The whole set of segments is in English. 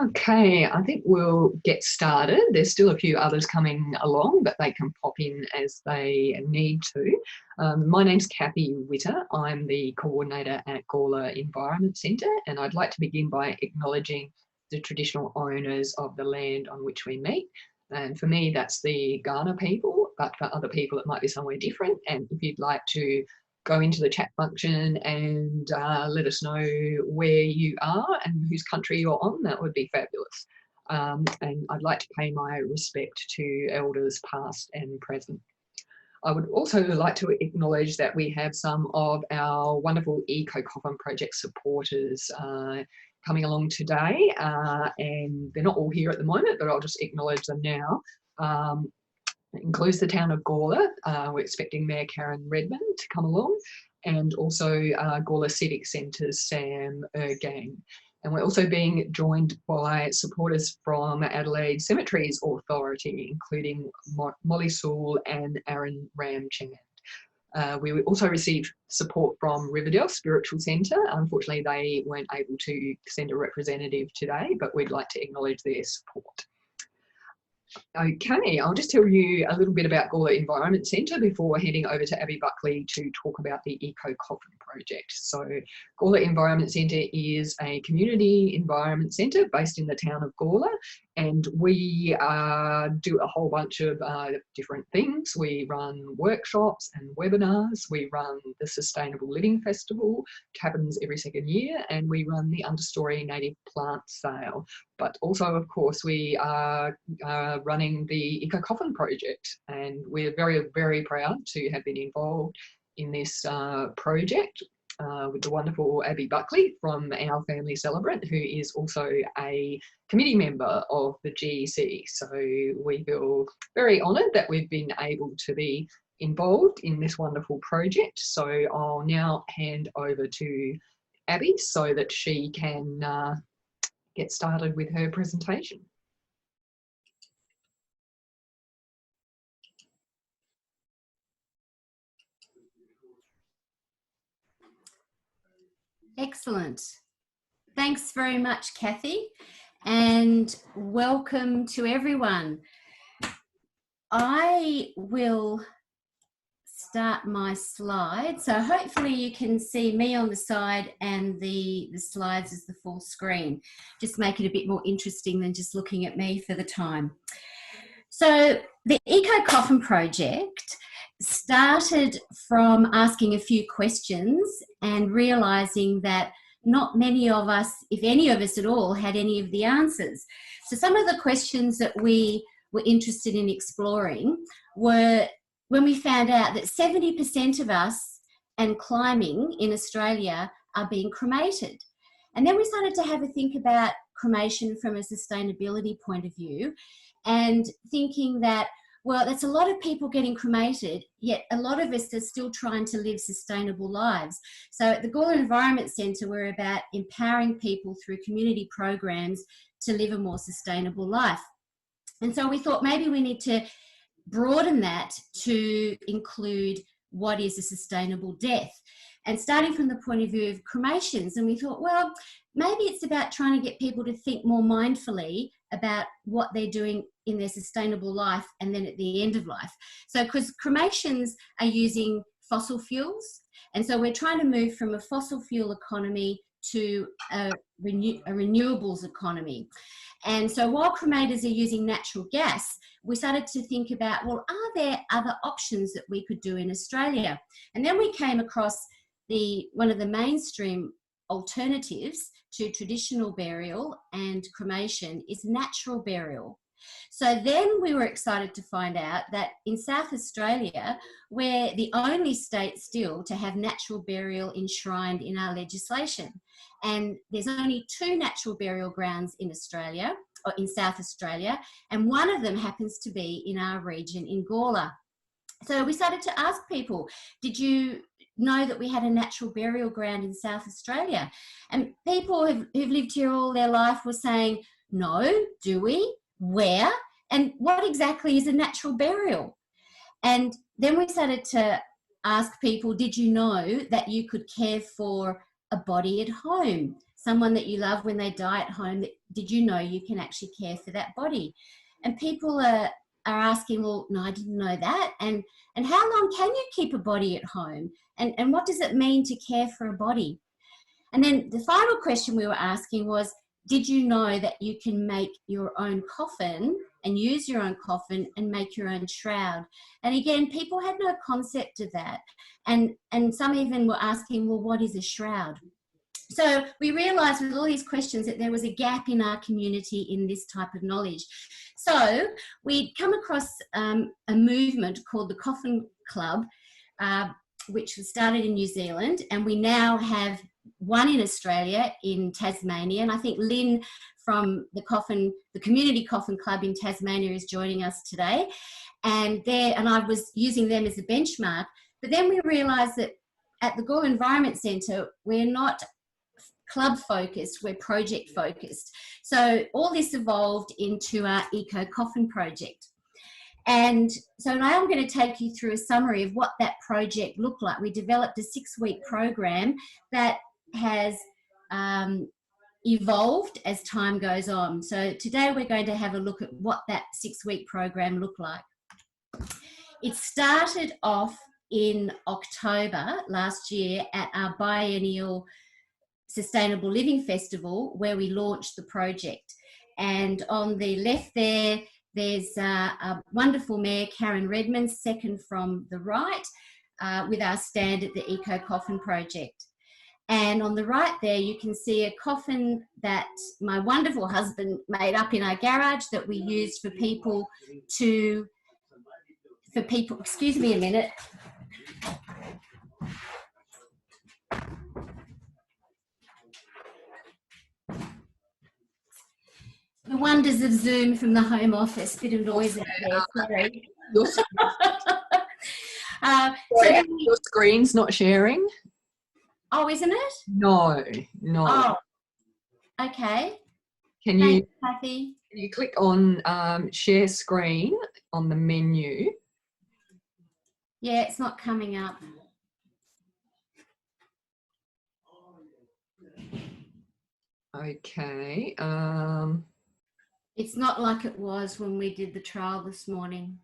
Okay, I think we'll get started. There's still a few others coming along, but they can pop in as they need to. My name's Kathy Witter. I'm the coordinator at Gawler Environment Centre, and I'd like to begin by acknowledging the traditional owners of the land on which we meet. And for me, that's the Kaurna people, but for other people, it might be somewhere different. And if you'd like to go into the chat function and let us know where you are and whose country you're on, that would be fabulous. And I'd like to pay my respect to elders past and present. I would also like to acknowledge that we have some of our wonderful Eco Coffin Project supporters coming along today, and they're not all here at the moment, but I'll just acknowledge them now. It includes the town of Gawler. We're expecting Mayor Karen Redmond to come along, and also Gawler Civic Centre's Sam Ergang. And we're also being joined by supporters from Adelaide Cemeteries Authority, including Molly Sewell and Aaron Ramchand. We also received support from Riverdale Spiritual Centre. Unfortunately, they weren't able to send a representative today, but we'd like to acknowledge their support. Okay, I'll just tell you a little bit about Gawler Environment Centre before heading over to Abby Buckley to talk about the Eco Coffin Project. So Gawler Environment Centre is a community environment centre based in the town of Gawler, and we do a whole bunch of different things. We run workshops and webinars, we run the Sustainable Living Festival, which happens every second year, and we run the understory native plant sale. But also, of course, we are running the Eco Coffin Project, and we're very, very proud to have been involved in this project with the wonderful Abby Buckley from our family celebrant, who is also a committee member of the GEC. So we feel very honoured that we've been able to be involved in this wonderful project. So I'll now hand over to Abby so that she can get started with her presentation. Excellent. Thanks very much, Kathy, and welcome to everyone. I will start my slide. So hopefully you can see me on the side and the slides as the full screen. Just make it a bit more interesting than just looking at me for the time. So the Eco Coffin Project started from asking a few questions and realising that not many of us, if any of us at all, had any of the answers. So some of the questions that we were interested in exploring were when we found out that 70% of us and climbing in Australia are being cremated. And then we started to have a think about cremation from a sustainability point of view, and thinking that, well, that's a lot of people getting cremated, yet a lot of us are still trying to live sustainable lives. So at the Gawler Environment Centre, we're about empowering people through community programs to live a more sustainable life. And so we thought maybe we need to broaden that to include what is a sustainable death. And starting from the point of view of cremations, and we thought, well, maybe it's about trying to get people to think more mindfully about what they're doing in their sustainable life and then at the end of life. So because cremations are using fossil fuels, and so we're trying to move from a fossil fuel economy to a renewables economy. And so while cremators are using natural gas, we started to think about, well, are there other options that we could do in Australia? And then we came across one of the mainstream alternatives to traditional burial and cremation is natural burial. So then we were excited to find out that in South Australia, we're the only state still to have natural burial enshrined in our legislation. And there's only 2 natural burial grounds in Australia, or in South Australia, and one of them happens to be in our region in Gawler. So we started to ask people, did you know that we had a natural burial ground in South Australia? And people who've lived here all their life were saying, no, do we? Where? And what exactly is a natural burial? And then we started to ask people, did you know that you could care for a body at home? Someone that you love when they die at home, did you know you can actually care for that body? And people are asking, well, no, I didn't know that. And how long can you keep a body at home? And what does it mean to care for a body? And then the final question we were asking was, did you know that you can make your own coffin and use your own coffin and make your own shroud? And again, people had no concept of that. And some even were asking, well, what is a shroud? So we realised with all these questions that there was a gap in our community in this type of knowledge. So we'd come across a movement called the Coffin Club, which was started in New Zealand, and we now have one in Australia, in Tasmania, and I think Lynn from the Community Coffin Club in Tasmania is joining us today, and I was using them as a benchmark. But then we realised that at the Gawler Environment Centre, we're not club focused, we're project focused. So all this evolved into our Eco Coffin Project. And so now I'm going to take you through a summary of what that project looked like. We developed a 6-week program that has evolved as time goes on. So today we're going to have a look at what that 6-week program looked like. It started off in October last year at our biennial Sustainable Living Festival, where we launched the project. And on the left there's a wonderful mayor, Karen Redmond, second from the right, with our stand at the Eco Coffin Project. And on the right there, you can see a coffin that my wonderful husband made up in our garage that we used for people, excuse me a minute. The wonders of Zoom from the home office. Bit of noise out there, sorry. Your screen's not sharing? Oh, isn't it? No. Oh, okay. Thanks, Kathy. Can you click on share screen on the menu? Yeah, it's not coming up. Okay. It's not like it was when we did the trial this morning.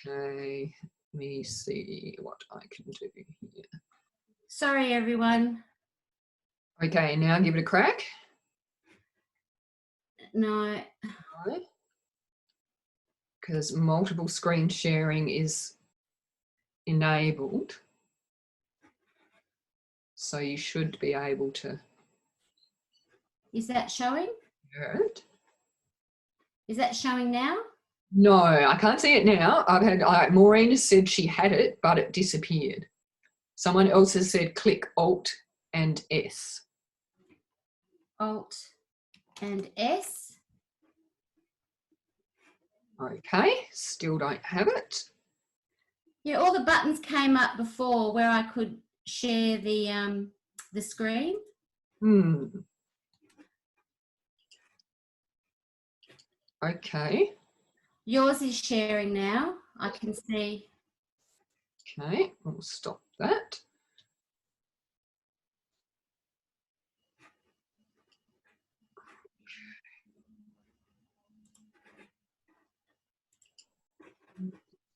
Okay. Let me see what I can do here. Sorry, everyone. Okay, now give it a crack. No. Because multiple screen sharing is enabled. So you should be able to. Is that showing? Hear it. Is that showing now? No, I can't see it now. Maureen has said she had it, but it disappeared. Someone else has said click Alt and S. Alt and S. Okay, still don't have it. Yeah, all the buttons came up before where I could share the screen. Okay. Yours is sharing now. I can see. Okay, we'll stop that.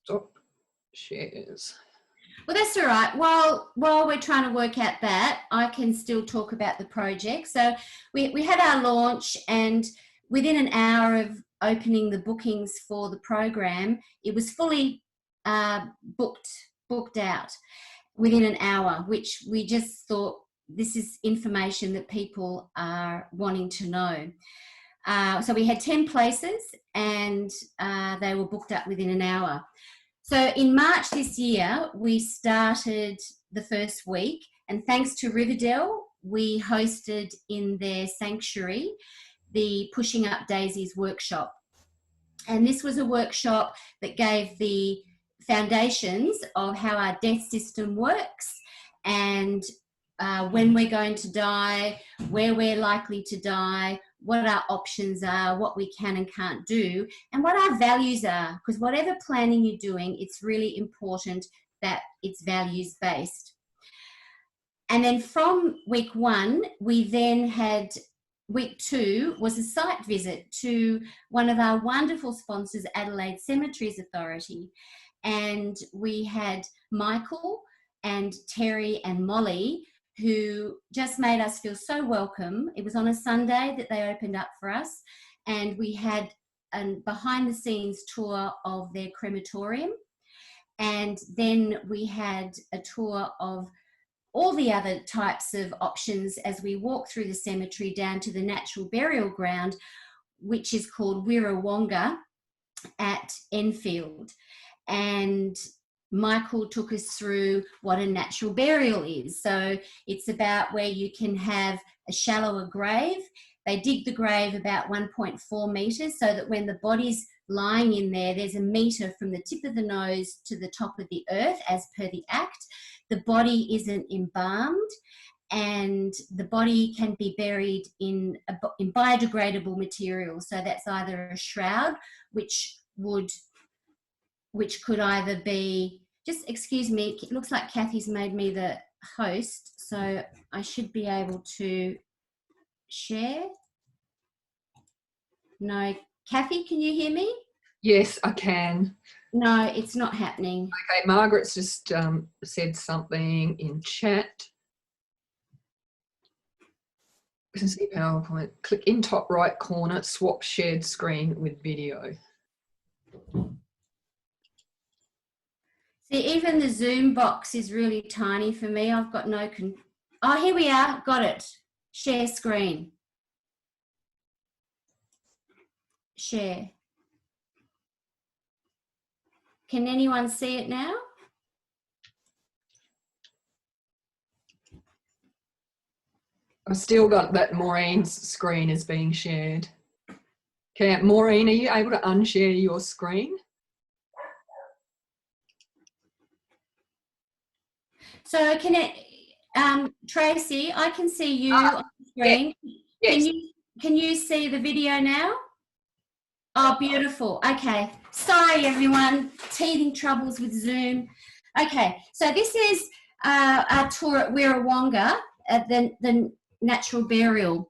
Stop shares. Well, that's all right. While we're trying to work out that, I can still talk about the project. So we had our launch, and within an hour of opening the bookings for the program, it was fully booked out within an hour, which we just thought this is information that people are wanting to know. So we had 10 places, and they were booked up within an hour. So in March this year, we started the first week, and thanks to Riverdale, we hosted in their sanctuary the Pushing Up Daisies workshop. And this was a workshop that gave the foundations of how our death system works, and when we're going to die, where we're likely to die, what our options are, what we can and can't do, and what our values are. Because whatever planning you're doing, it's really important that it's values-based. And then from week 1, we then had week 2 was a site visit to one of our wonderful sponsors, Adelaide Cemeteries Authority. And we had Michael and Terry and Molly, who just made us feel so welcome. It was on a Sunday that they opened up for us, and we had a behind the scenes tour of their crematorium. And then we had a tour of all the other types of options as we walk through the cemetery down to the natural burial ground, which is called Wirrawonga at Enfield. And Michael took us through what a natural burial is. So it's about where you can have a shallower grave. They dig the grave about 1.4 metres so that when the body's lying in there, there's a metre from the tip of the nose to the top of the earth as per the Act. The body isn't embalmed, and the body can be buried in biodegradable material. So that's either a shroud, which could either be, just excuse me, it looks like Kathy's made me the host, so I should be able to share. No, Kathy, can you hear me? Yes, I can. No, it's not happening. Okay, Margaret's just said something in chat. You can see PowerPoint. Click in top right corner, swap shared screen with video. See, even the Zoom box is really tiny for me. I've got no oh, here we are. Got it. Share screen. Share. Can anyone see it now? I've still got that Maureen's screen is being shared. Okay, Maureen, are you able to unshare your screen? So can it, Tracy, I can see you on the screen. Yeah. Yes. Can you see the video now? Oh, beautiful. Okay. Sorry, everyone. Teething troubles with Zoom. Okay. So this is our tour at Wirrawonga at the natural burial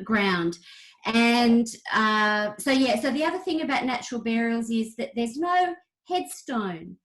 ground. And so the other thing about natural burials is that there's no headstone.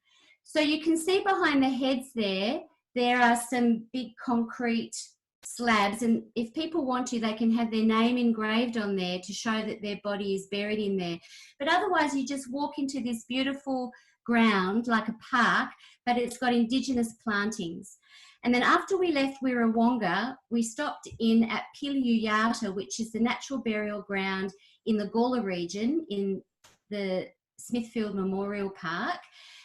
So you can see behind the heads there are some big concrete slabs, and if people want to, they can have their name engraved on there to show that their body is buried in there. But otherwise, you just walk into this beautiful ground like a park, but it's got Indigenous plantings. And then after we left Wirrawonga, we stopped in at Piliyuyata, which is the natural burial ground in the Gawler region in the Smithfield Memorial Park,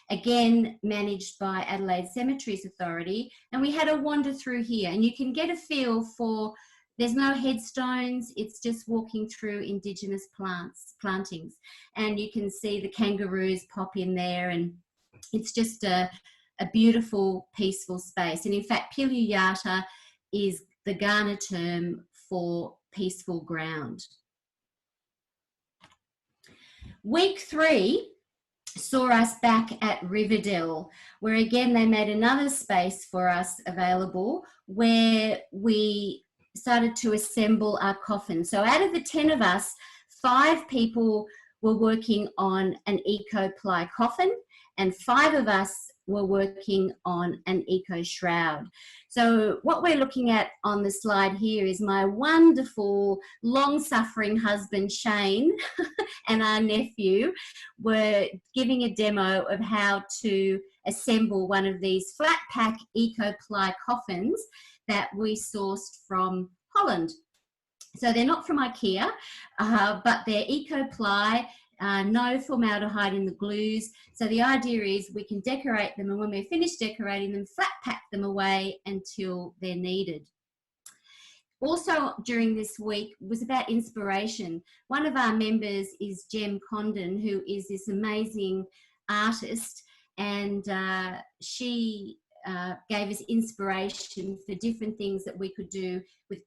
again managed by Adelaide Cemeteries Authority. And we had a wander through here, and you can get a feel for, there's no headstones, it's just walking through Indigenous plantings. And you can see the kangaroos pop in there, and it's just a beautiful, peaceful space. And in fact, Piliyuyata is the Kaurna term for peaceful ground. Week 3 saw us back at Riverdale, where again they made another space for us available where we started to assemble our coffin. So out of the 10 of us, 5 people were working on an eco-ply coffin, and 5 of us were working on an eco shroud. So what we're looking at on the slide here is my wonderful long-suffering husband Shane and our nephew were giving a demo of how to assemble one of these flat pack eco ply coffins that we sourced from Holland. So they're not from IKEA, but they're eco ply. No formaldehyde in the glues. So the idea is we can decorate them, and when we're finished decorating them, flat pack them away until they're needed. Also during this week was about inspiration. One of our members is Jem Condon, who is this amazing artist, and she gave us inspiration for different things that we could do with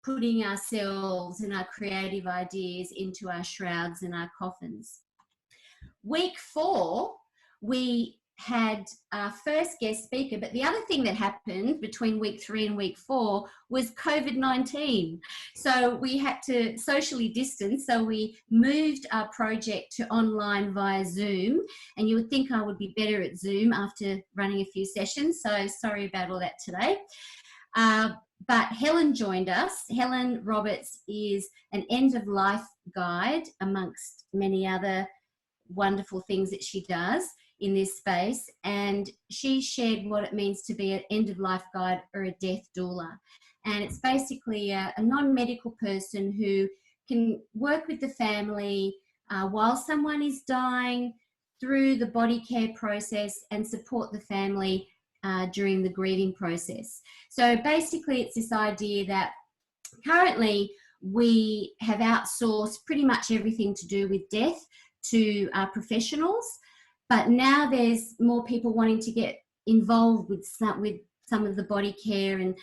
putting ourselves and our creative ideas into our shrouds and our coffins. Week 4, we had our first guest speaker, but the other thing that happened between week 3 and week 4 was COVID-19. So we had to socially distance, so we moved our project to online via Zoom, and you would think I would be better at Zoom after running a few sessions, so sorry about all that today. But Helen joined us. Helen Roberts is an end-of-life guide amongst many other wonderful things that she does in this space, and she shared what it means to be an end-of-life guide or a death doula. And it's basically a non-medical person who can work with the family while someone is dying, through the body care process, and support the family during the grieving process. So basically it's this idea that currently we have outsourced pretty much everything to do with death to professionals, but now there's more people wanting to get involved with some of the body care and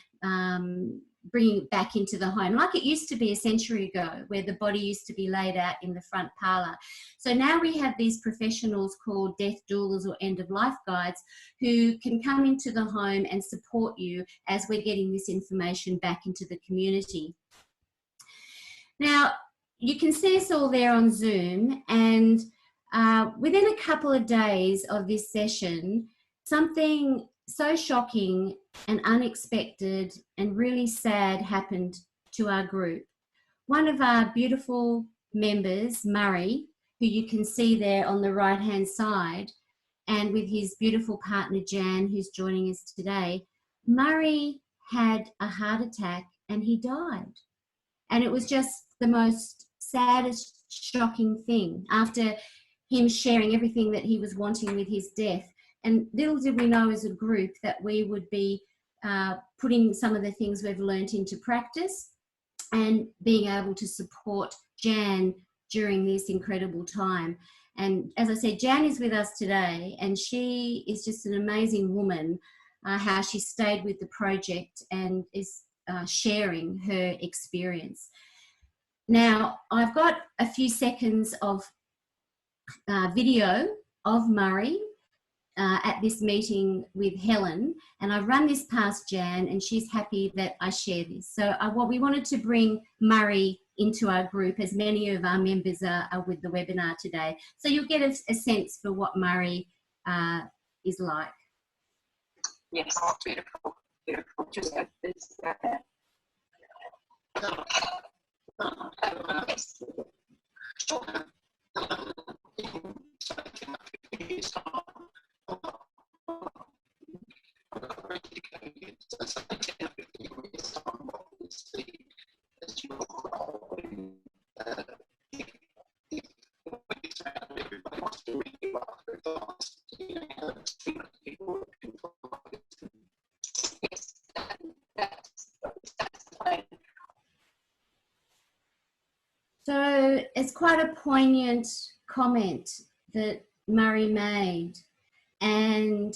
bringing it back into the home, like it used to be a century ago, where the body used to be laid out in the front parlour. So now we have these professionals called death doulas or end-of-life guides who can come into the home and support you as we're getting this information back into the community. Now, you can see us all there on Zoom, and within a couple of days of this session, something so shocking and unexpected and really sad happened to our group. One of our beautiful members, Murray, who you can see there on the right-hand side, and with his beautiful partner, Jan, who's joining us today, Murray had a heart attack and he died. And it was just the most saddest, shocking thing after him sharing everything that he was wanting with his death. And little did we know as a group that we would be putting some of the things we've learnt into practice and being able to support Jan during this incredible time. And as I said, Jan is with us today, and she is just an amazing woman, how she stayed with the project and is sharing her experience. Now, I've got a few seconds of video of Murray at this meeting with Helen, and I've run this past Jan, and she's happy that I share this. So we wanted to bring Murray into our group, as many of our members are with the webinar today. So you'll get a sense for what Murray is like. Yes, oh, beautiful, beautiful. Just like this. So it's quite a poignant comment that Murray made, and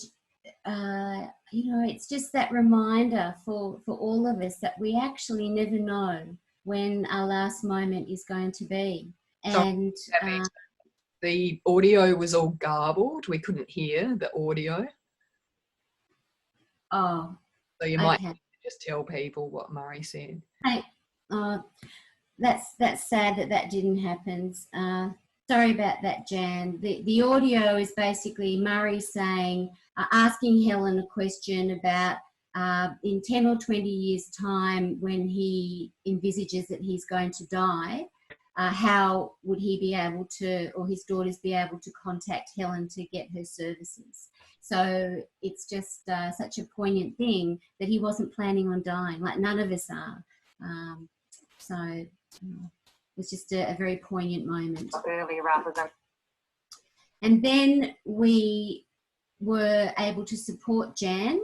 you know, it's just that reminder for all of us that we actually never know when our last moment is going to be. And the audio was all garbled. We couldn't hear the audio. Oh, so you might just tell people what Murray said. Hey, that's sad that didn't happen. Sorry about that, Jan. The audio is basically Murray saying, asking Helen a question about in 10 or 20 years' time, when he envisages that he's going to die, how would he be able to, or his daughters be able to contact Helen to get her services? So it's just such a poignant thing that he wasn't planning on dying, like none of us are. So it was just a very poignant moment. Early rather than. And then we were able to support Jan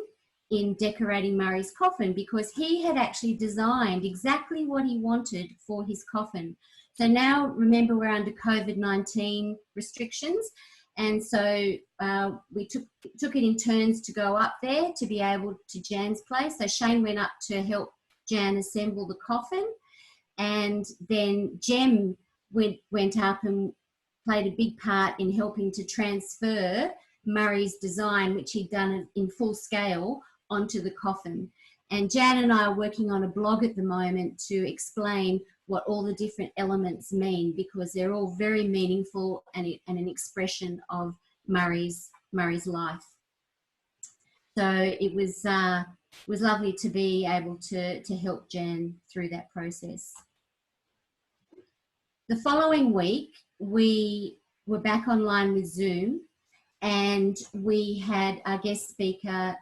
in decorating Murray's coffin, because he had actually designed exactly what he wanted for his coffin. So now, remember, we're under COVID-19 restrictions, and so we took it in turns to go up there to be able to Jan's place. So Shane went up to help Jan assemble the coffin, and then Jem went up and played a big part in helping to transfer Murray's design, which he'd done in full scale, onto the coffin. And Jan and I are working on a blog at the moment to explain what all the different elements mean, because they're all very meaningful and an expression of Murray's life. So it was lovely to be able to help Jan through that process. The following week, we were back online with Zoom, and we had our guest speaker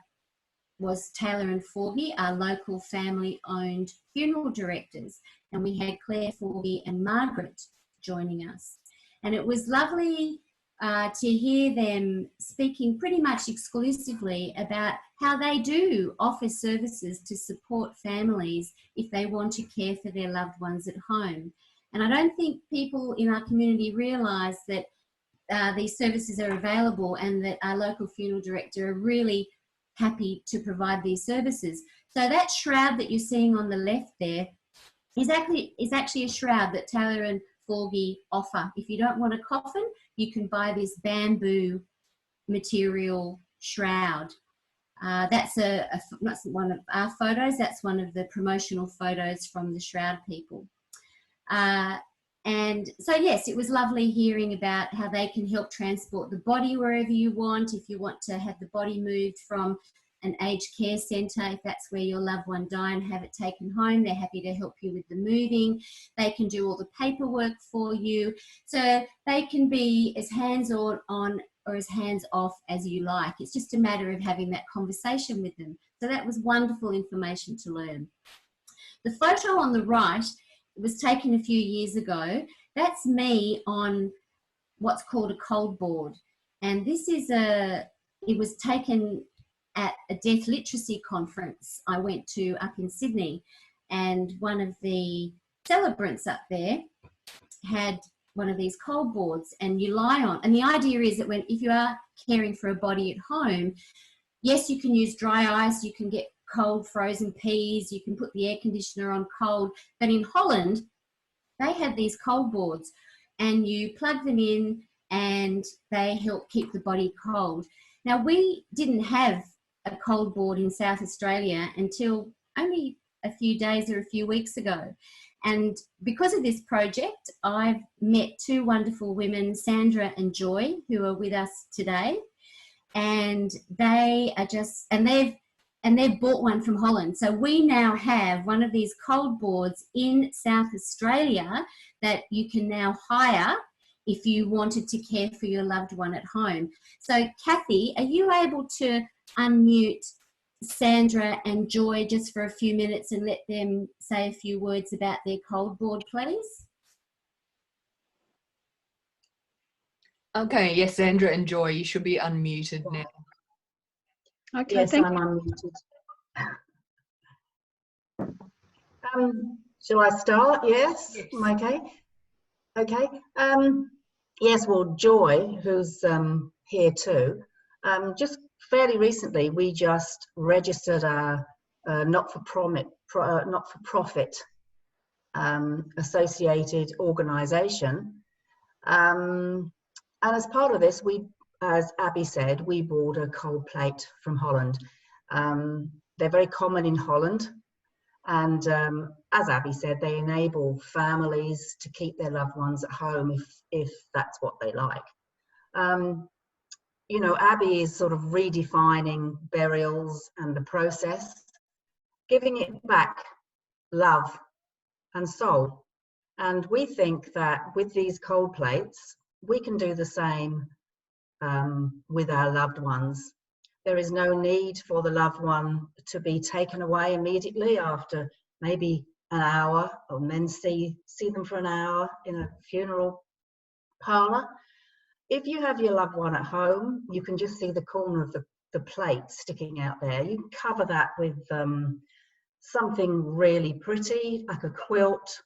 was Taylor and Forgy, our local family-owned funeral directors, and we had Claire Forgy and Margaret joining us. And it was lovely to hear them speaking pretty much exclusively about how they do offer services to support families if they want to care for their loved ones at home. And I don't think people in our community realise that these services are available, and that our local funeral director are really happy to provide these services. So that shroud that you're seeing on the left there is actually a shroud that Taylor and Forgy offer. If you don't want a coffin, you can buy this bamboo material shroud. That's one of our photos. That's one of the promotional photos from the shroud people. And so, yes, it was lovely hearing about how they can help transport the body wherever you want. If you want to have the body moved from an aged care centre, if that's where your loved one died, and have it taken home, they're happy to help you with the moving. They can do all the paperwork for you. So they can be as hands-on or as hands-off as you like. It's just a matter of having that conversation with them. So that was wonderful information to learn. The photo on the right was taken a few years ago. That's me on what's called a cold board. And this is it was taken at a death literacy conference I went to up in Sydney. And one of the celebrants up there had one of these cold boards, and you lie on. And the idea is that if you are caring for a body at home, yes, you can use dry ice, you can get cold frozen peas, you can put the air conditioner on cold, but in Holland they had these cold boards, and you plug them in and they help keep the body cold. Now, we didn't have a cold board in South Australia until only a few days or a few weeks ago, and because of this project I've met two wonderful women, Sandra and Joy, who are with us today, and they are just, and they've bought one from Holland. So we now have one of these cold boards in South Australia that you can now hire if you wanted to care for your loved one at home. So Kathy, are you able to unmute Sandra and Joy just for a few minutes and let them say a few words about their cold board, please? Okay, yes, Sandra and Joy, you should be unmuted now. Okay, yes, I'm unmuted. Shall I start? Yes. Yes. Okay. Okay. Yes. Well, Joy, who's here too, just fairly recently, we just registered a not-for-profit associated organisation, and as part of this, as Abby said, we bought a cold plate from Holland. They're very common in Holland, and as Abby said, they enable families to keep their loved ones at home if that's what they like. You know, Abby is sort of redefining burials and the process, giving it back love and soul. And we think that with these cold plates, we can do the same with our loved ones. There is no need for the loved one to be taken away immediately after maybe an hour, and then see them for an hour in a funeral parlour. If you have your loved one at home, you can just see the corner of the plate sticking out there. You can cover that with something really pretty, like a quilt,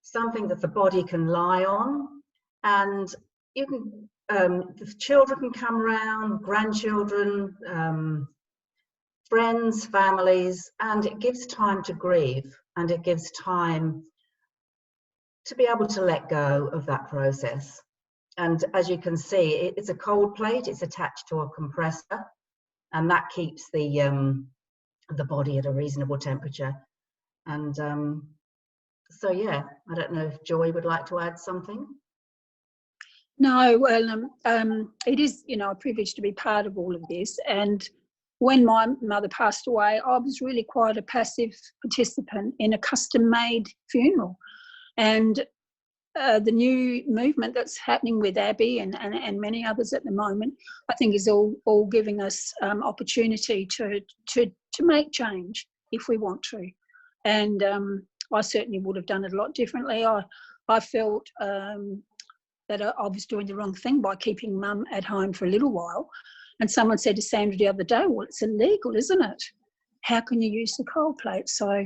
something that the body can lie on, and you can the children can come around, grandchildren, friends, families, and it gives time to grieve, and it gives time to be able to let go of that process. And as you can see, it's a cold plate. It's attached to a compressor, and that keeps the body at a reasonable temperature. And so, yeah, I don't know if Joy would like to add something. No, well, it is, you know, a privilege to be part of all of this. And when my mother passed away, I was really quite a passive participant in a custom-made funeral. And the new movement that's happening with Abby and many others at the moment, I think is all giving us opportunity to make change if we want to. And I certainly would have done it a lot differently. I felt that I was doing the wrong thing by keeping Mum at home for a little while. And someone said to Sandra the other day, well, it's illegal, isn't it? How can you use the cold plate? So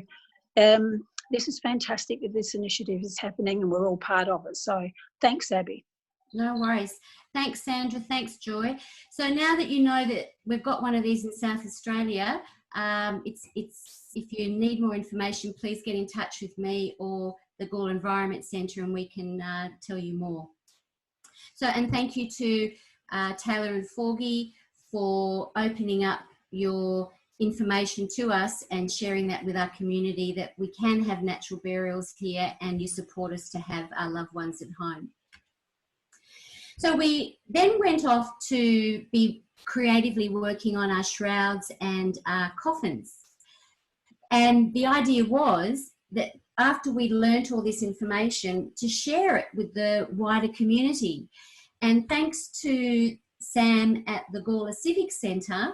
this is fantastic that this initiative is happening and we're all part of it. So thanks, Abby. No worries. Thanks, Sandra. Thanks, Joy. So now that you know that we've got one of these in South Australia, if you need more information, please get in touch with me or the Gawler Environment Centre and we can tell you more. So, and thank you to Taylor and Forgy for opening up your information to us and sharing that with our community, that we can have natural burials here and you support us to have our loved ones at home. So we then went off to be creatively working on our shrouds and our coffins. And the idea was that after we'd learnt all this information, to share it with the wider community. And thanks to Sam at the Gawler Civic Centre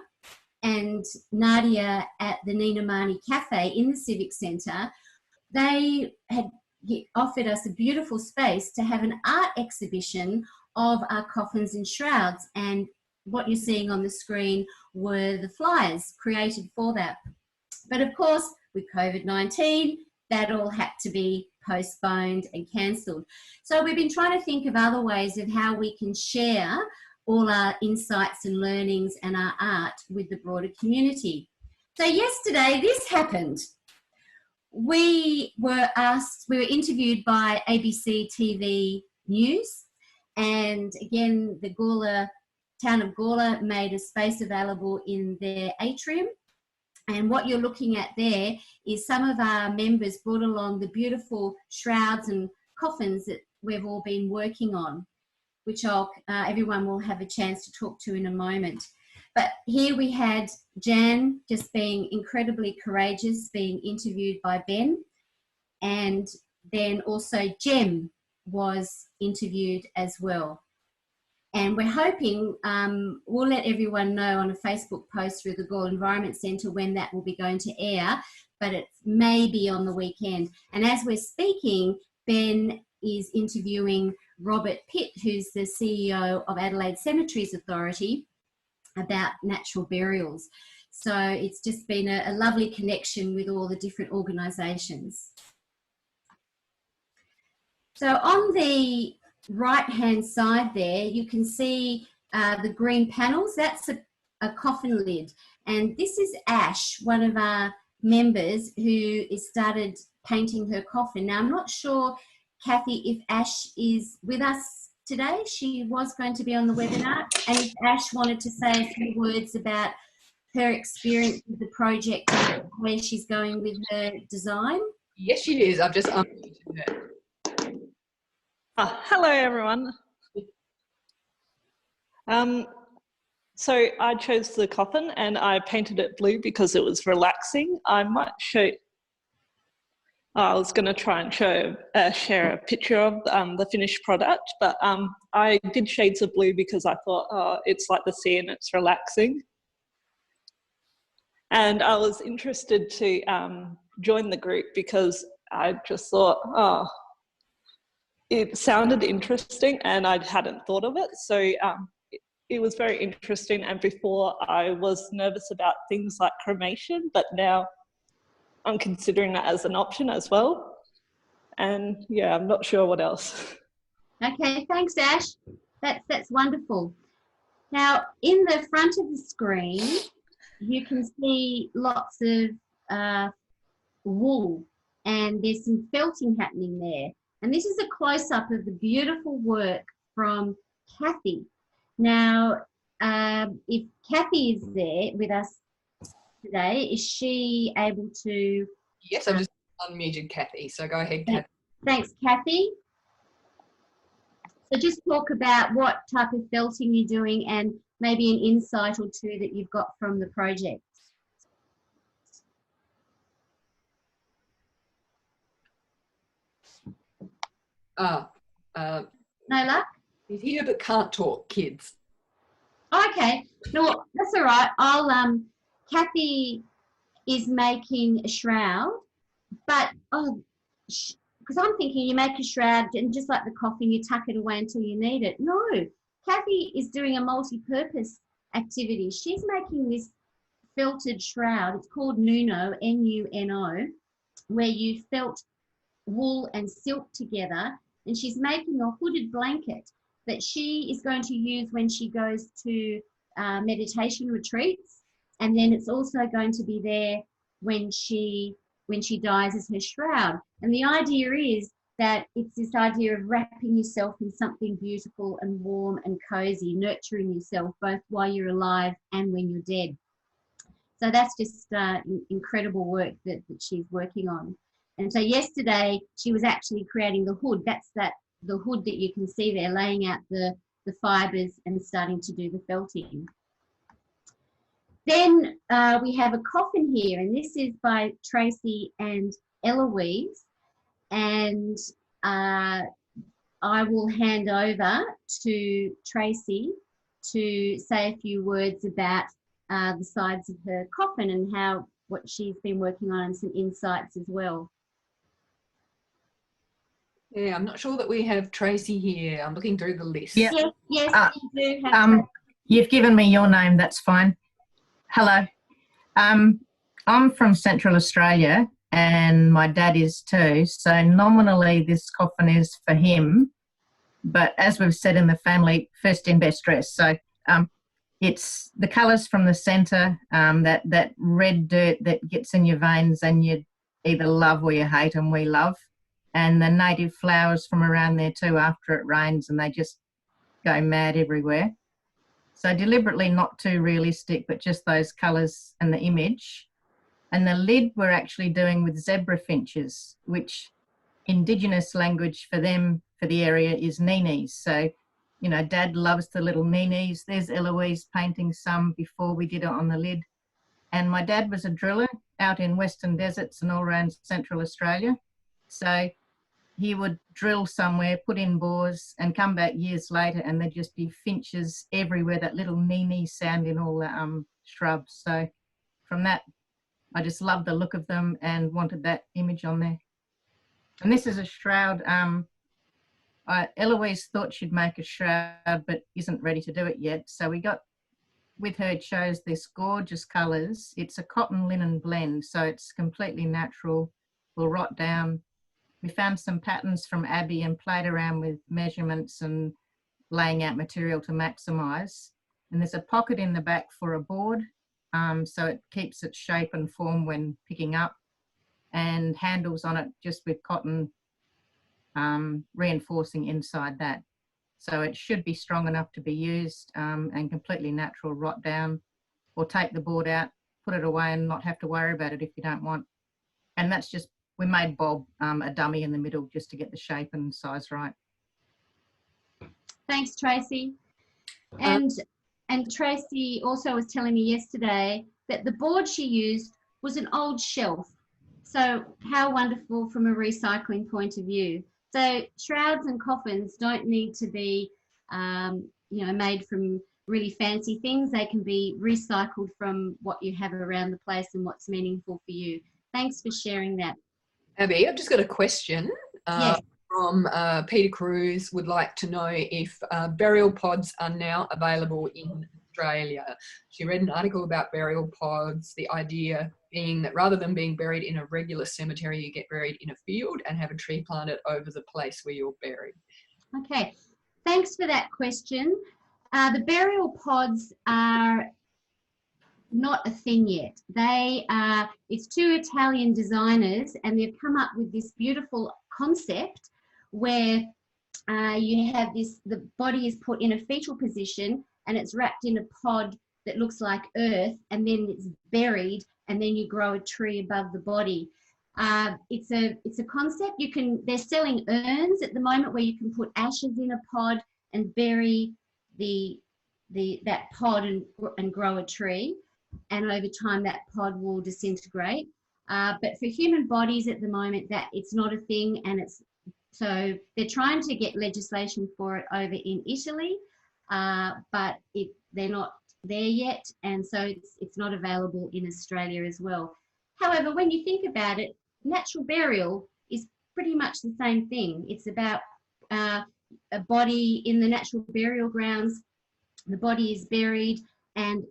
and Nadia at the Nina Marnie Cafe in the Civic Centre, they had offered us a beautiful space to have an art exhibition of our coffins and shrouds. And what you're seeing on the screen were the flyers created for that. But of course, with COVID-19, that all had to be postponed and cancelled. So we've been trying to think of other ways of how we can share all our insights and learnings and our art with the broader community. So yesterday, this happened. We were interviewed by ABC TV News, and again, the town of Gawler made a space available in their atrium. And what you're looking at there is some of our members brought along the beautiful shrouds and coffins that we've all been working on, which everyone will have a chance to talk to in a moment. But here we had Jan just being incredibly courageous, being interviewed by Ben, and then also Jem was interviewed as well. And we're hoping we'll let everyone know on a Facebook post through the Gawler Environment Centre when that will be going to air, but it may be on the weekend. And as we're speaking, Ben is interviewing Robert Pitt, who's the CEO of Adelaide Cemeteries Authority, about natural burials. So it's just been a lovely connection with all the different organisations. So on the right-hand side there, you can see the green panels. That's a coffin lid. And this is Ash, one of our members who has started painting her coffin. Now, I'm not sure, Kathy, if Ash is with us today. She was going to be on the webinar. And if Ash wanted to say a few words about her experience with the project and where she's going with her design. Yes, she is. I've just unmuted her. Hello, everyone. So I chose the coffin and I painted it blue because it was relaxing. I might show. I was going to try and share a picture of the finished product, but I did shades of blue because I thought, it's like the sea and it's relaxing. And I was interested to join the group because I just thought, it sounded interesting and I hadn't thought of it. So it was very interesting. And before I was nervous about things like cremation, but now I'm considering that as an option as well. And yeah, I'm not sure what else. Okay, thanks, Ash. That's wonderful. Now, in the front of the screen, you can see lots of wool and there's some felting happening there. And this is a close-up of the beautiful work from Kathy. Now, if Kathy is there with us today, is she able to? Yes, I just unmuted Kathy, so go ahead, Kathy. Thanks, Kathy. So just talk about what type of felting you're doing and maybe an insight or two that you've got from the project. No luck? He's here but can't talk, kids. Okay, no, that's all right. I'll Kathy is making a shroud, but because I'm thinking you make a shroud and just like the coffin, you tuck it away until you need it. No, Kathy is doing a multi-purpose activity. She's making this felted shroud. It's called Nuno, N-U-N-O, where you felt wool and silk together, and she's making a hooded blanket that she is going to use when she goes to meditation retreats, and then it's also going to be there when she dies as her shroud. And the idea is that it's this idea of wrapping yourself in something beautiful and warm and cozy, nurturing yourself both while you're alive and when you're dead. So that's just incredible work that she's working on. And so yesterday she was actually creating the hood. That's the hood that you can see there, laying out the fibres and starting to do the felting. Then we have a coffin here, and this is by Tracy and Eloise. And I will hand over to Tracy to say a few words about the sides of her coffin and what she's been working on and some insights as well. Yeah, I'm not sure that we have Tracy here. I'm looking through the list. Yeah. Yes, we do have You've given me your name, that's fine. Hello. I'm from Central Australia and my dad is too. So nominally this coffin is for him, but as we've said in the family, first in best dress. So it's the colours from the centre, that red dirt that gets in your veins and you either love or you hate, and we love. And the native flowers from around there too after it rains, and they just go mad everywhere. So deliberately not too realistic, but just those colours and the image. And the lid we're actually doing with zebra finches, which Indigenous language for them, for the area, is ninis. So, you know, Dad loves the little ninis. There's Eloise painting some before we did it on the lid. And my dad was a driller out in Western Deserts and all around Central Australia. So he would drill somewhere, put in bores, and come back years later, and there'd just be finches everywhere, that little nini sound in all the shrubs. So from that, I just loved the look of them and wanted that image on there. And this is a shroud. Eloise thought she'd make a shroud, but isn't ready to do it yet. So we got, with her, chose this gorgeous colours. It's a cotton linen blend, so it's completely natural, will rot down. We found some patterns from Abby and played around with measurements and laying out material to maximise. And there's a pocket in the back for a board, so it keeps its shape and form when picking up, and handles on it just with cotton reinforcing inside that. So it should be strong enough to be used and completely natural, rot down, or take the board out, put it away and not have to worry about it if you don't want. And that's just, we made Bob a dummy in the middle just to get the shape and size right. Thanks, Tracy. And Tracy also was telling me yesterday that the board she used was an old shelf. So how wonderful from a recycling point of view. So shrouds and coffins don't need to be, made from really fancy things. They can be recycled from what you have around the place and what's meaningful for you. Thanks for sharing that. Abby, I've just got a question Yes. from Peter Cruz. Would like to know if burial pods are now available in Australia. She read an article about burial pods, the idea being that rather than being buried in a regular cemetery, you get buried in a field and have a tree planted over the place where you're buried. Okay, thanks for that question. The burial pods are not a thing yet. It's two Italian designers, and they've come up with this beautiful concept where you have this, the body is put in a fetal position and it's wrapped in a pod that looks like earth, and then it's buried, and then you grow a tree above the body. It's a concept. They're selling urns at the moment where you can put ashes in a pod and bury that pod and grow a tree, and over time that pod will disintegrate. But for human bodies at the moment, that it's not a thing, and so they're trying to get legislation for it over in Italy, but they're not there yet, and so it's not available in Australia as well. However, when you think about it, natural burial is pretty much the same thing. It's about a body in the natural burial grounds. The body is buried, and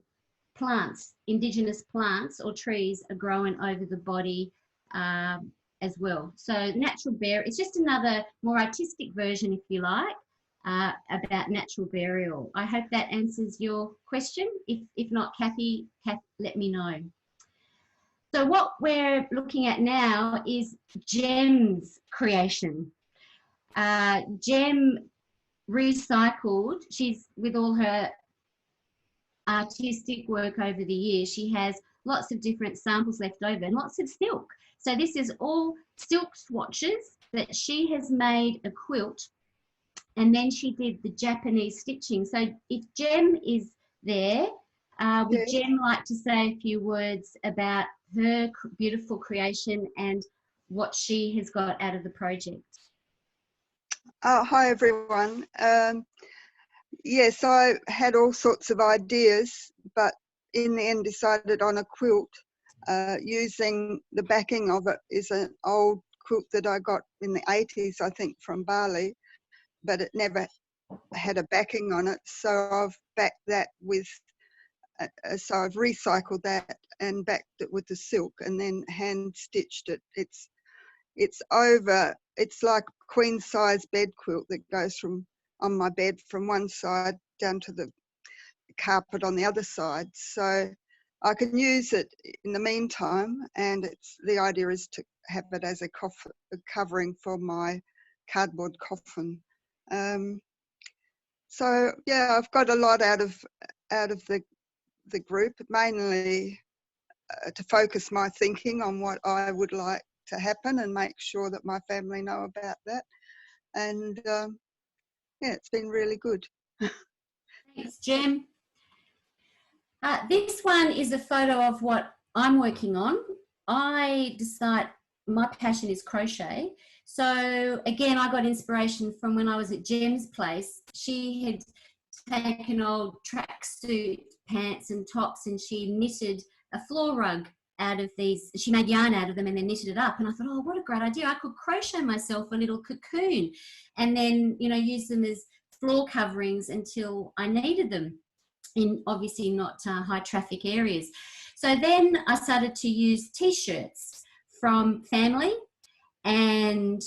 plants, indigenous plants or trees, are growing over the body as well. So natural burial, it's just another more artistic version, if you like, about natural burial. I hope that answers your question. If not, Kathy, let me know. So what we're looking at now is Gem's creation. Gem recycled. She's, with all her artistic work over the years, she has lots of different samples left over and lots of silk. So this is all silk swatches that she has made a quilt, and then she did the Japanese stitching. So if Gem is there, would Gem like to say a few words about her beautiful creation and what she has got out of the project? Hi everyone. Yes, I had all sorts of ideas, but in the end decided on a quilt. Using the backing of it is an old quilt that I got in the 80s, I think, from Bali, but it never had a backing on it. So I've backed that with, so I've recycled that and backed it with the silk and then hand stitched it. It's like a queen size bed quilt that goes from on my bed from one side down to the carpet on the other side. So I can use it in the meantime, and the idea is to have it as a covering for my cardboard coffin. So yeah, I've got a lot out of the group, mainly to focus my thinking on what I would like to happen and make sure that my family know about that. And yeah, it's been really good. Thanks, Gem. This one is a photo of what I'm working on. I decide my passion is crochet. So again, I got inspiration from when I was at Gem's place. She had taken old tracksuit pants and tops, and she knitted a floor rug out of these. She made yarn out of them and then knitted it up. And I thought, oh, what a great idea. I could crochet myself a little cocoon and then, you know, use them as floor coverings until I needed them in obviously not high traffic areas. So then I started to use t-shirts from family, and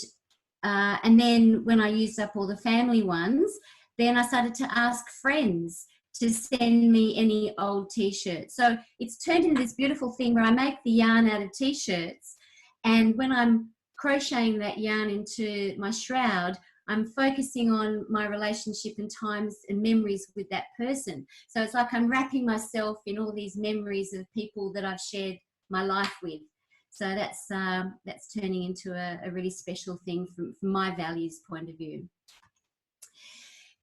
then when I used up all the family ones, then I started to ask friends to send me any old t-shirts. So it's turned into this beautiful thing where I make the yarn out of t-shirts, and when I'm crocheting that yarn into my shroud, I'm focusing on my relationship and times and memories with that person. So it's like I'm wrapping myself in all these memories of people that I've shared my life with. So that's turning into a really special thing from my values point of view.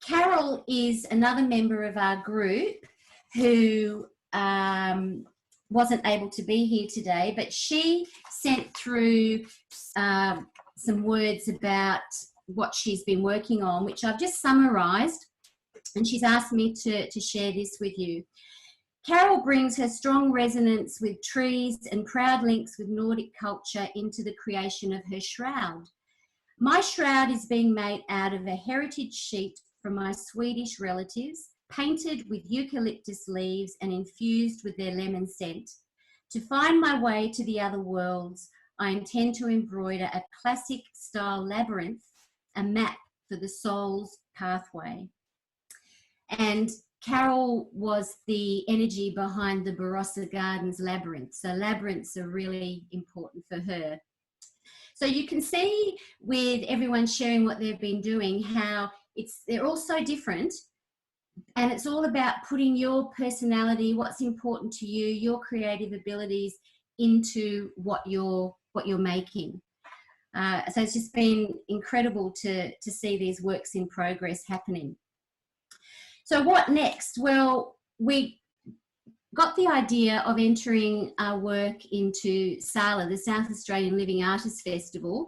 Carol is another member of our group who wasn't able to be here today, but she sent through some words about what she's been working on, which I've just summarised, and she's asked me to share this with you. Carol brings her strong resonance with trees and proud links with Nordic culture into the creation of her shroud. My shroud is being made out of a heritage sheet from my Swedish relatives, painted with eucalyptus leaves and infused with their lemon scent. To find my way to the other worlds, I intend to embroider a classic style labyrinth, a map for the soul's pathway. And Carol was the energy behind the Barossa Gardens labyrinth. So labyrinths are really important for her. So you can see with everyone sharing what they've been doing, how they're all so different, and it's all about putting your personality, what's important to you, your creative abilities into what you're making. So it's just been incredible to see these works in progress happening. So what next? Well, we got the idea of entering our work into SALA, the South Australian Living Artists Festival,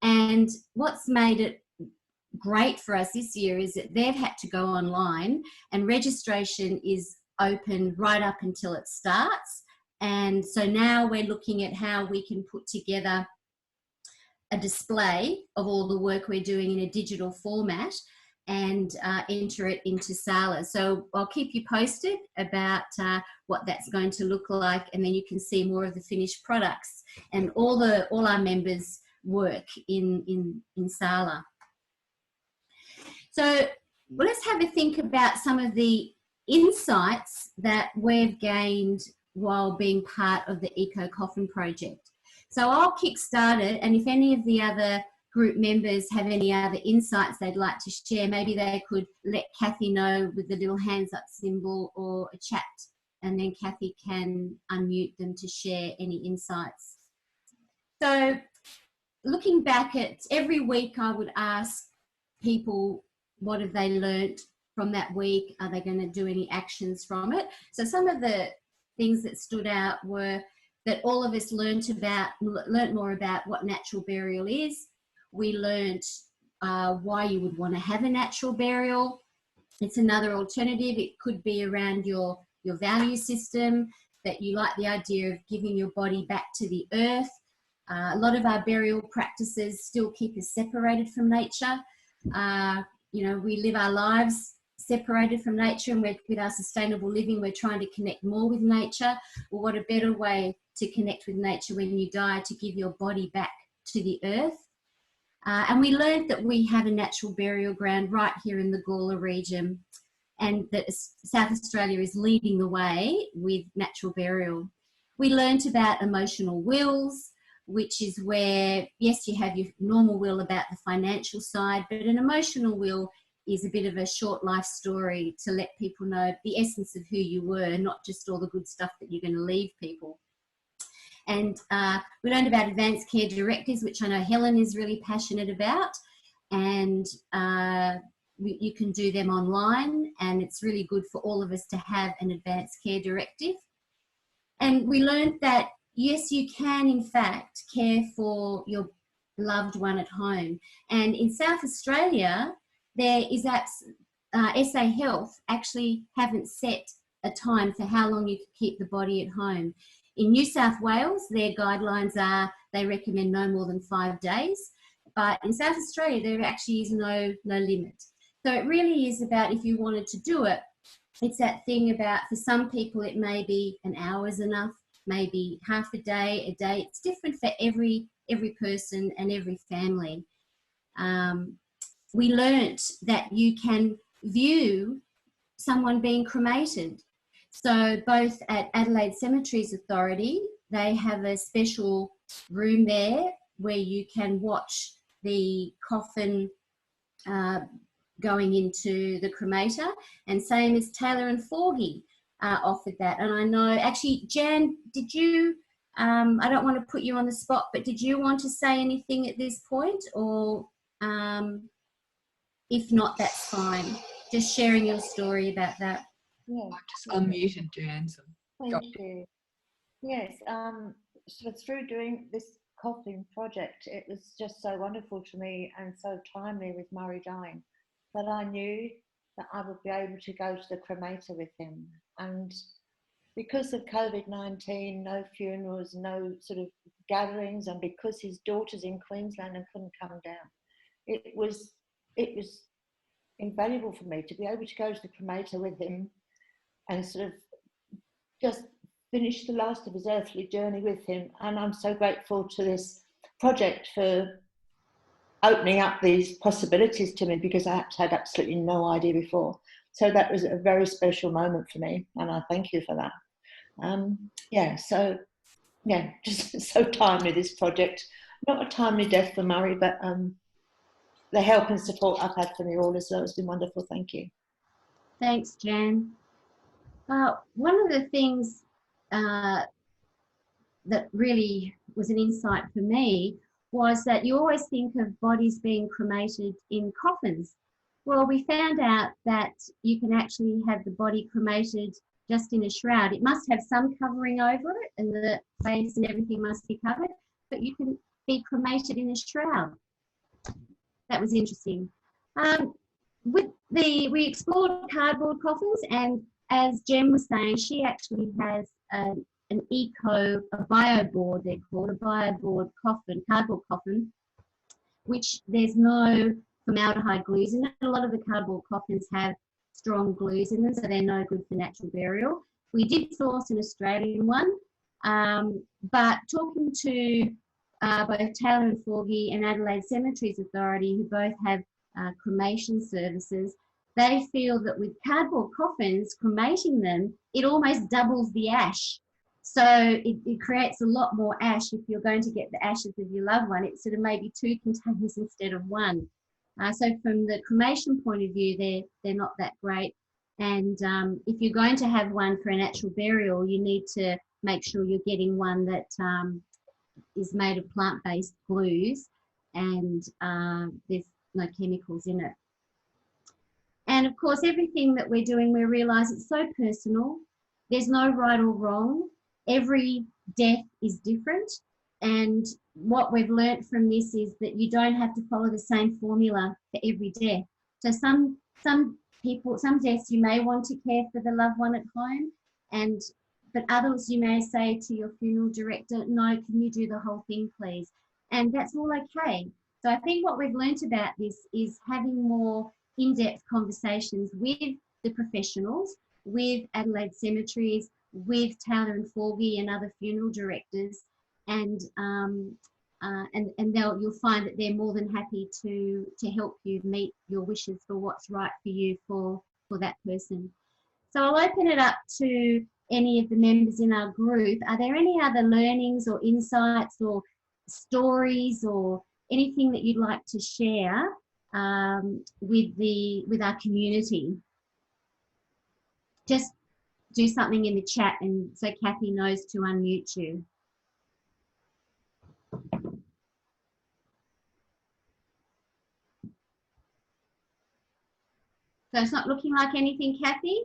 and what's made it great for us this year is that they've had to go online, and registration is open right up until it starts. And so now we're looking at how we can put together a display of all the work we're doing in a digital format and enter it into SALA. So I'll keep you posted about what that's going to look like, and then you can see more of the finished products and all our members' work in SALA. So let's have a think about some of the insights that we've gained while being part of the Eco Coffin Project. So I'll kickstart it, and if any of the other group members have any other insights they'd like to share, maybe they could let Kathy know with the little hands up symbol or a chat, and then Kathy can unmute them to share any insights. So looking back at every week, I would ask people, what have they learnt from that week? Are they going to do any actions from it? So some of the things that stood out were that all of us learnt more about what natural burial is. We learnt why you would want to have a natural burial. It's another alternative. It could be around your value system, that you like the idea of giving your body back to the earth. A lot of our burial practices still keep us separated from nature. You know, we live our lives separated from nature, and with our sustainable living, we're trying to connect more with nature. Well, what a better way to connect with nature when you die, to give your body back to the earth. And we learned that we have a natural burial ground right here in the Gawler region, and that South Australia is leading the way with natural burial. We learned about emotional wills, which is where, yes, you have your normal will about the financial side, but an emotional will is a bit of a short life story to let people know the essence of who you were, not just all the good stuff that you're going to leave people. And we learned about advanced care directives, which I know Helen is really passionate about, and you can do them online, and it's really good for all of us to have an advanced care directive. And we learned that, yes, you can, in fact, care for your loved one at home. And in South Australia, there is SA Health actually haven't set a time for how long you can keep the body at home. In New South Wales, their guidelines are, they recommend no more than 5 days. But in South Australia, there actually is no limit. So it really is about, if you wanted to do it, it's that thing about, for some people, it may be an hour is enough, maybe half a day. It's different for every person and every family. We learnt that you can view someone being cremated. So both at Adelaide Cemeteries Authority, they have a special room there where you can watch the coffin going into the cremator, and same as Taylor and Forgy offered that. And I know, actually, Jan, did you, I don't want to put you on the spot, but did you want to say anything at this point, or if not, that's fine. Just sharing your story about that. Yeah. I've just unmuted Jan. So Thank you. Yes, so through doing this coffin project, it was just so wonderful to me and so timely with Murray dying, that I knew that I would be able to go to the cremator with him. And because of COVID-19, no funerals, no sort of gatherings, and because his daughter's in Queensland and couldn't come down, it was invaluable for me to be able to go to the cremator with him and sort of just finish the last of his earthly journey with him. And I'm so grateful to this project for opening up these possibilities to me, because I had absolutely no idea before. So that was a very special moment for me, and I thank you for that. Yeah, just so timely, this project. not a timely death for Murray, but the help and support I've had from you all as well has been wonderful. Thank you. Thanks, Jan. One of the things that really was an insight for me was that you always think of bodies being cremated in coffins. Well, we found out that you can actually have the body cremated just in a shroud. It must have some covering over it, and the face and everything must be covered, but you can be cremated in a shroud. That was interesting. We explored cardboard coffins, and as Jen was saying, she actually has a bio board, they're called, a bio board coffin, cardboard coffin, which there's no formaldehyde glues in it. A lot of the cardboard coffins have strong glues in them, so they're no good for natural burial. We did source an Australian one, but talking to both Taylor and Forgie and Adelaide Cemeteries Authority, who both have cremation services, they feel that with cardboard coffins, cremating them, it almost doubles the ash. So it creates a lot more ash if you're going to get the ashes of your loved one. It's sort of maybe 2 containers instead of 1. So from the cremation point of view, they're not that great. And if you're going to have one for a natural burial, you need to make sure you're getting one that is made of plant-based glues and there's no chemicals in it. And of course, everything that we're doing, we realise it's so personal. There's no right or wrong. Every death is different. And what we've learnt from this is that you don't have to follow the same formula for every death. So some deaths you may want to care for the loved one at home, but others you may say to your funeral director, no, can you do the whole thing, please? And that's all okay. So I think what we've learnt about this is having more in-depth conversations with the professionals, with Adelaide Cemeteries, with Taylor and Forgie and other funeral directors, and you'll find that they're more than happy to help you meet your wishes for what's right for you for that person. So I'll open it up to any of the members in our group. Are there any other learnings or insights or stories or anything that you'd like to share with our community? Just do something in the chat and so Kathy knows to unmute you. So it's not looking like anything, Kathy?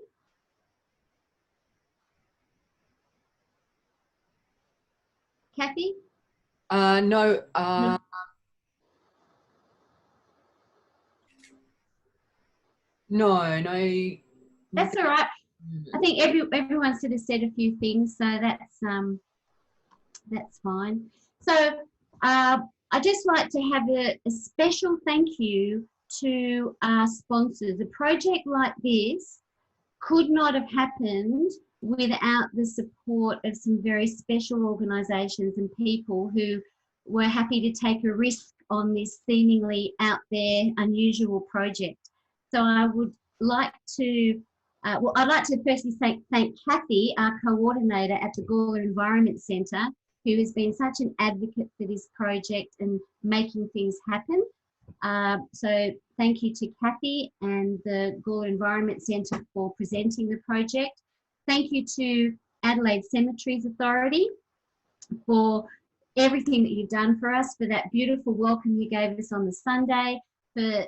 Kathy? No. No. That's all right. I think everyone sort of said a few things, so that's fine. So I'd just like to have a special thank you to our sponsors. A project like this could not have happened without the support of some very special organisations and people who were happy to take a risk on this seemingly out there, unusual project. So I would like to, I'd like to firstly thank Kathy, our coordinator at the Gawler Environment Centre, who has been such an advocate for this project and making things happen. So thank you to Kathy and the Gawler Environment Centre for presenting the project. Thank you to Adelaide Cemeteries Authority for everything that you've done for us, for that beautiful welcome you gave us on the Sunday, for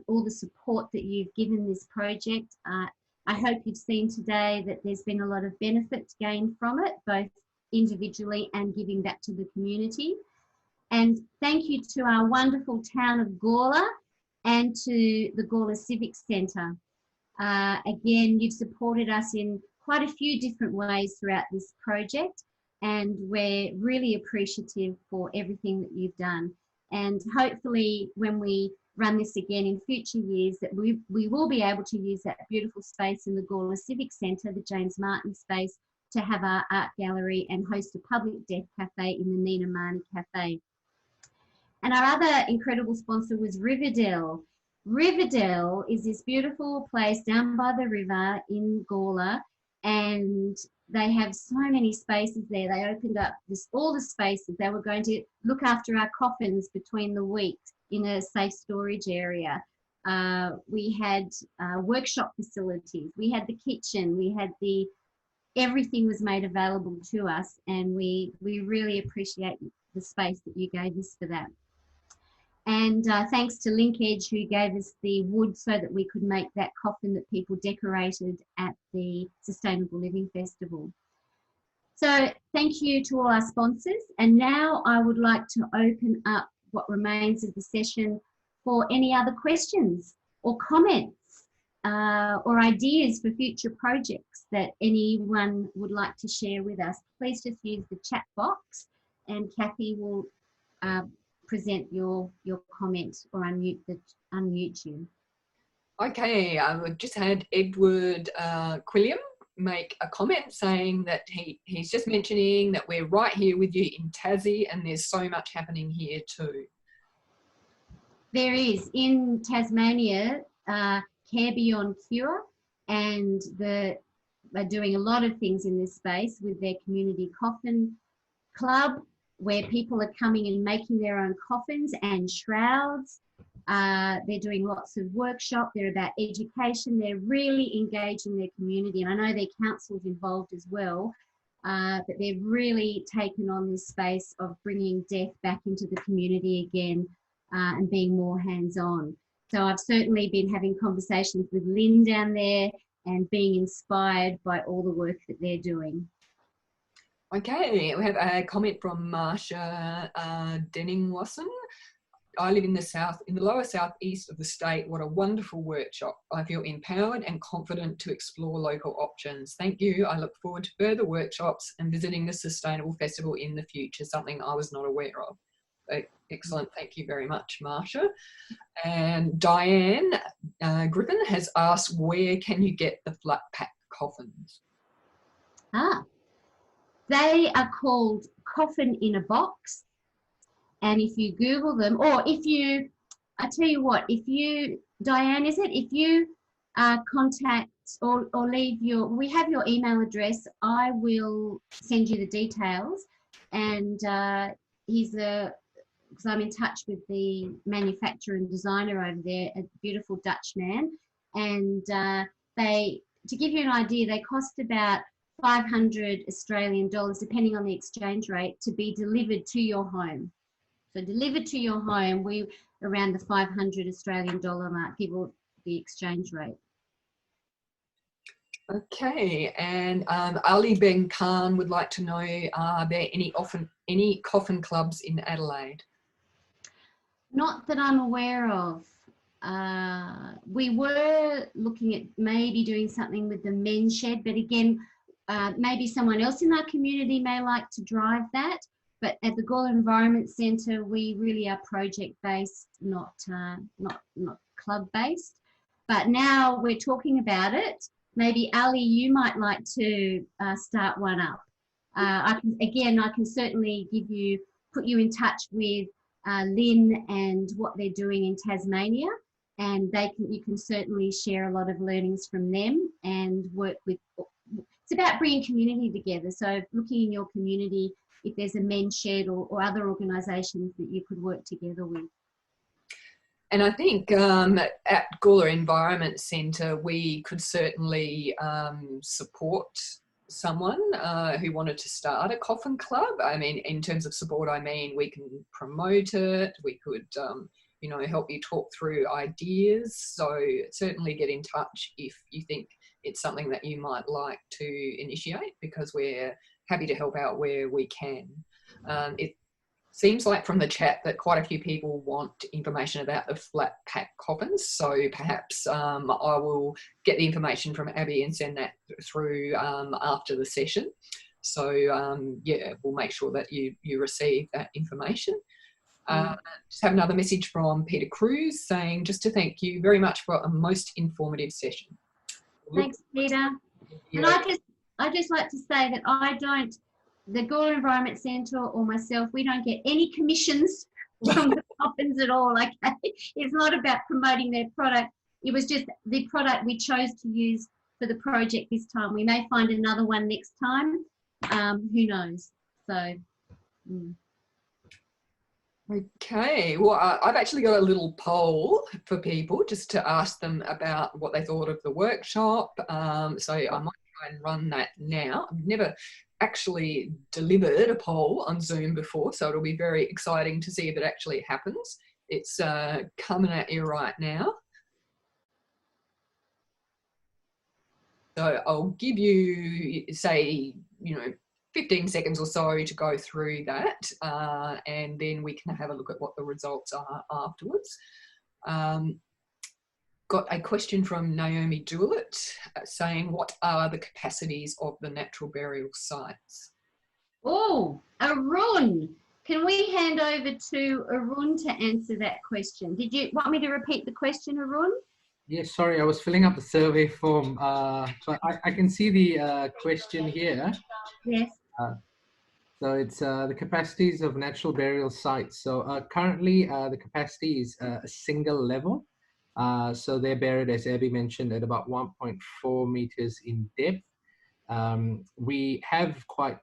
all the support that you've given this project. I hope you've seen today that there's been a lot of benefits gained from it, both individually and giving back to the community. And thank you to our wonderful town of Gawler and to the Gawler Civic Centre. Again, you've supported us in quite a few different ways throughout this project, and we're really appreciative for everything that you've done. And hopefully when we run this again in future years, that we will be able to use that beautiful space in the Gawler Civic Centre, the James Martin space, to have our art gallery and host a public death cafe in the Nina Marnie Cafe. And our other incredible sponsor was Riverdale. Riverdale is this beautiful place down by the river in Gawler, and they have so many spaces there. They opened up all the spaces. They were going to look after our coffins between the weeks in a safe storage area. We had workshop facilities. We had the kitchen. We had everything was made available to us, and we really appreciate the space that you gave us for that. And thanks to Linkage, who gave us the wood so that we could make that coffin that people decorated at the Sustainable Living Festival. So thank you to all our sponsors. And now I would like to open up what remains of the session for any other questions or comments or ideas for future projects that anyone would like to share with us. Please just use the chat box and Kathy will present your comment or unmute you. Okay, I've just had Edward Quilliam make a comment saying that he's just mentioning that we're right here with you in Tassie and there's so much happening here too. There is. In Tasmania, Care Beyond Cure, and they're doing a lot of things in this space with their community coffin club, where people are coming and making their own coffins and shrouds. They're doing lots of workshops. They're about education. They're really engaging their community. And I know their council's involved as well, but they've really taken on this space of bringing death back into the community again and being more hands-on. So I've certainly been having conversations with Lynn down there and being inspired by all the work that they're doing. Okay, we have a comment from Marsha Denning-Wasson. I live in the lower southeast of the state. What a wonderful workshop. I feel empowered and confident to explore local options. Thank you. I look forward to further workshops and visiting the Sustainable Festival in the future, something I was not aware of. Excellent. Thank you very much, Marsha. And Diane Griffin has asked, where can you get the flat pack coffins? They are called Coffin in a Box. And if you Google them, or if you, I tell you what, if you, Diane, is it? If you contact or leave we have your email address, I will send you the details. And because I'm in touch with the manufacturer and designer over there, a beautiful Dutch man. And to give you an idea, they cost about 500 Australian dollars, depending on the exchange rate, to be delivered to your home. So delivered to your home, we around the 500 Australian dollar mark, give or the exchange rate. Okay, and Ali Ben Khan would like to know, are there any coffin clubs in Adelaide? Not that I'm aware of. We were looking at maybe doing something with the men's shed, but again, maybe someone else in our community may like to drive that. But at the Gawler Environment Centre, we really are project-based, not club-based. But now we're talking about it. Maybe Ali, you might like to start one up. I can certainly put you in touch with Lynn and what they're doing in Tasmania, and you can certainly share a lot of learnings from them and work with. It's about bringing community together. So looking in your community, if there's a men's shed or other organisations that you could work together with. And I think at Gawler Environment Centre, we could certainly support someone who wanted to start a coffin club. I mean, in terms of support, I mean, we can promote it. We could, help you talk through ideas. So certainly get in touch if you think it's something that you might like to initiate, because we're happy to help out where we can. It seems like from the chat that quite a few people want information about the flat pack coffins, so perhaps I will get the information from Abby and send that through after the session. So yeah, we'll make sure that you receive that information. Just have another message from Peter Cruz saying just to thank you very much for a most informative session. Thanks, Peter. And I just like to say that the Gawler Environment Centre or myself, we don't get any commissions from the coffins at all. Okay, it's not about promoting their product. It was just the product we chose to use for the project this time. We may find another one next time. Who knows? So. Okay, well, I've actually got a little poll for people just to ask them about what they thought of the workshop. So I might try and run that now. I've never actually delivered a poll on Zoom before, so it'll be very exciting to see if it actually happens. It's coming at you right now. So I'll give you, say, 15 seconds or so to go through that, and then we can have a look at what the results are afterwards. Got a question from Naomi Dewlett saying, what are the capacities of the natural burial sites? Oh, Arun. Can we hand over to Arun to answer that question? Did you want me to repeat the question, Arun? Yes, sorry, I was filling up the survey form. So I can see the question here. Yes. So it's the capacities of natural burial sites. So currently the capacity is a single level. So they're buried, as Abby mentioned, at about 1.4 meters in depth. We have quite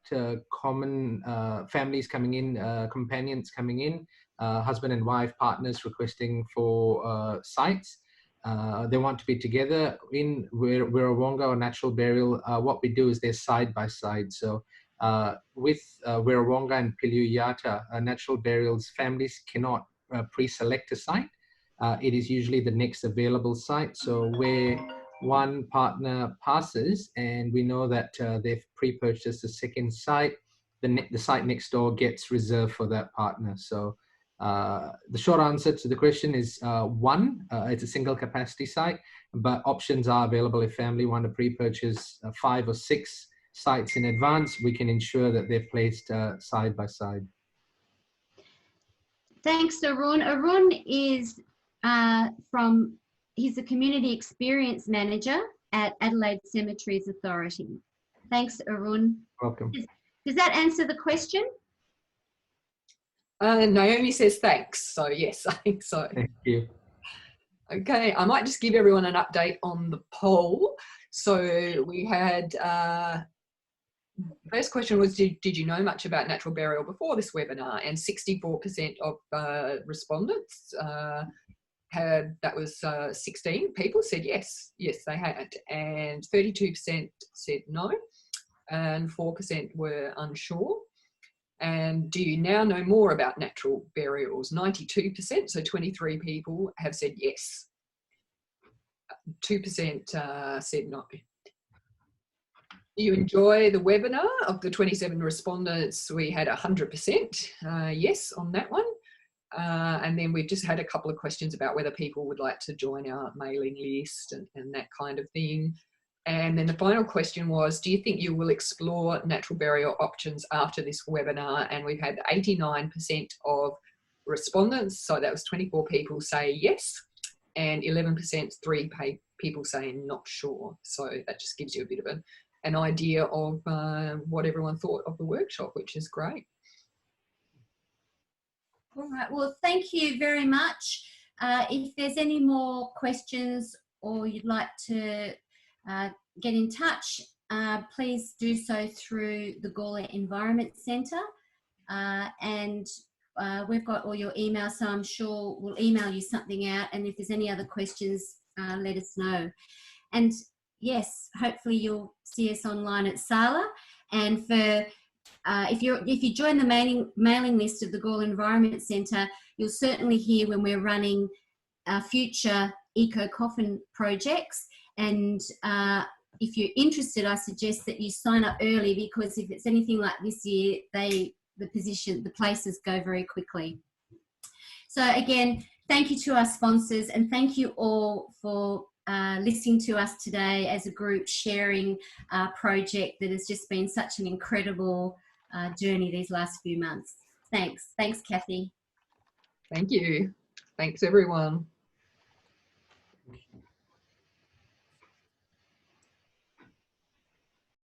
common families coming in, companions coming in, husband and wife, partners requesting for sites. They want to be together in Wirrawonga or natural burial. What we do is they're side by side. So with Wirrawonga and Piluyata, natural burials, families cannot pre-select a site. It is usually the next available site. So where one partner passes and we know that they've pre-purchased a second site, the site next door gets reserved for that partner. So the short answer to the question is one, it's a single capacity site, but options are available if family want to pre-purchase 5 or 6 sites in advance. We can ensure that they're placed side by side. Thanks, Arun. Arun is he's a community experience manager at Adelaide Cemeteries Authority. Thanks, Arun. Welcome. Does that answer the question? Naomi says thanks. So yes, I think so. Thank you. Okay, I might just give everyone an update on the poll. So we had, first question was, did you know much about natural burial before this webinar? And 64% of respondents that was 16 people said yes, they had, and 32% said no, and 4% were unsure. And do you now know more about natural burials? 92%, so 23 people have said yes. 2% said no. Do you enjoy the webinar? Of the 27 respondents, we had 100% yes on that one. And then we've just had a couple of questions about whether people would like to join our mailing list and that kind of thing. And then the final question was, do you think you will explore natural burial options after this webinar? And we've had 89% of respondents, so that was 24 people, say yes, and 11%, 3 people saying not sure. So that just gives you a bit of an idea of what everyone thought of the workshop, which is great. All right, well, thank you very much. If there's any more questions or you'd like to get in touch, please do so through the Gawler Environment Centre, and we've got all your emails, so I'm sure we'll email you something out, and if there's any other questions, let us know. And yes, hopefully you'll see us online at Sala, and for if you join the mailing list of the Gawler Environment Centre, you'll certainly hear when we're running future Eco Coffin projects. And if you're interested, I suggest that you sign up early, because if it's anything like this year, the places go very quickly. So again, thank you to our sponsors, and thank you all for listening to us today as a group, sharing our project that has just been such an incredible journey these last few months. Thanks, Kathy. Thank you. Thanks, everyone.